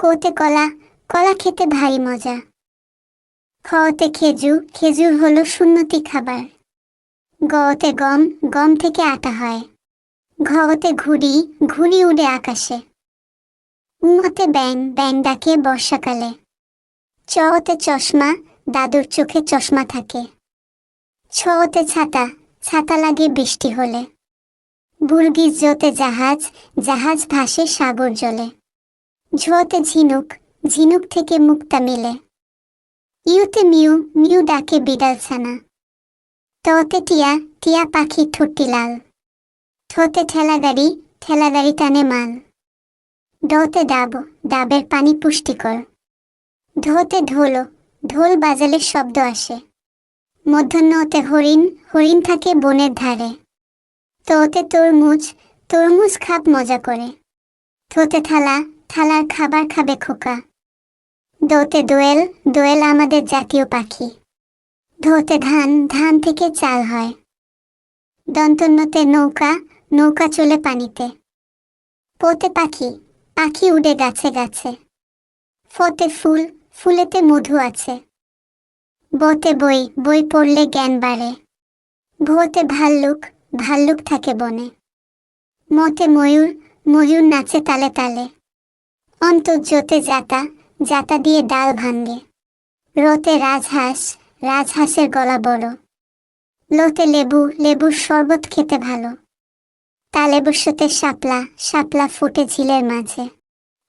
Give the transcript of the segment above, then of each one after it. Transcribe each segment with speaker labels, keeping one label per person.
Speaker 1: কোতে কলা, কলা খেতে ভারী মজা। খতে খেজুর, খেজুর হলো সুন্নতি খাবার। গতে গম, গম থেকে আটা হয়। ঘতে ঘুড়ি, ঘুড়ি উড়ে আকাশে। উতে ব্যাং, ব্যাং ডাকে বর্ষাকালে। চতে চশমা, দাদুর চোখে চশমা থাকে। ছতে ছাতা, ছাতা লাগে বৃষ্টি হলে। বুর্গিজ জতে জাহাজ, জাহাজ ভাসে সাগর জলে। ঝতে ঝিনুক, ঝিনুক থেকে মুক্তা মিলে। ইউতে মিউ, মিউ ডাকে বিড়াল ছানা। ততে টিয়া, টিয়া পাখি ঠোঁটটি লাল। ঠোঁতে ঠেলাগাড়ি, ঠেলাগাড়ি টানে মাল। ডতে ডাব, ডাবের পানি পুষ্টিকর। ঢোতে ঢোল, ঢোল বাজালে শব্দ আসে। মধ্যাহ্নতে হরিণ, হরিণ থাকে বনের ধারে। তোতে তরমুজ, তরমুজ খাপ মজা করে। থোতে থালা, থালার খাবার খাবে খোকা। দোতে দোয়েল, দোয়েল আমাদের জাতীয় পাখি। ধোতে ধান, ধান থেকে চাল হয়। দন্তন্যতে নৌকা, নৌকা চলে পানিতে। পোতে পাখি, পাখি উড়ে গাছে গাছে। ফতে ফুল, ফুলেতে মধু আছে। বতে বই, বই পড়লে জ্ঞান বাড়ে। ভোতে ভাল্লুক, ভাল্লুক থাকে বনে। মতে ময়ূর, ময়ূর নাচে তালে তালে। অন্তর্জোতে জাতা, জাতা দিয়ে ডাল ভাঙ্গে। রতে রাজহাঁস, রাজহাঁসের গলা বড়। লোতে লেবু, লেবুর শরবত খেতে ভালো। তালেবস্যতে শাপলা, শাপলা ফুটে ঝিলের মাঝে।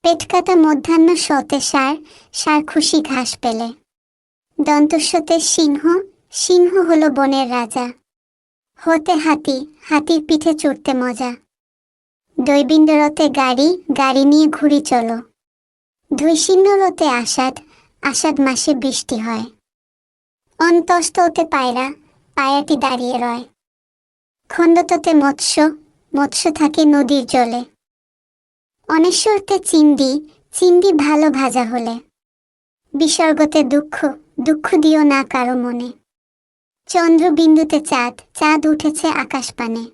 Speaker 1: পেট কাটা মধ্যাহ্ন সতে সার, সার খুশি ঘাস পেলে। দন্তস্বতে সিংহ, সিংহ হলো বনের রাজা। হতে হাতি, হাতির পিঠে চড়তে মজা। দৈবিন্দরতে গাড়ি, গাড়ি নিয়ে ঘুরি চলো। ধৈশিন্যরতে আষাঢ়, আষাঢ় মাসে বৃষ্টি হয়। অন্তস্ততে পায়রা, পায়রাটি দাঁড়িয়ে রয়। খণ্ডততে মৎস্য, মৎস্য থাকে নদীর জলে। অনেশ্বরতে চিংড়ি, চিংড়ি ভালো ভাজা হলে। বিসর্গতে দুঃখ, দুঃখ দিও না কারো মনে। চন্দ্রবিন্দুতে চাঁদ, চাঁদ উঠেছে আকাশ পানে।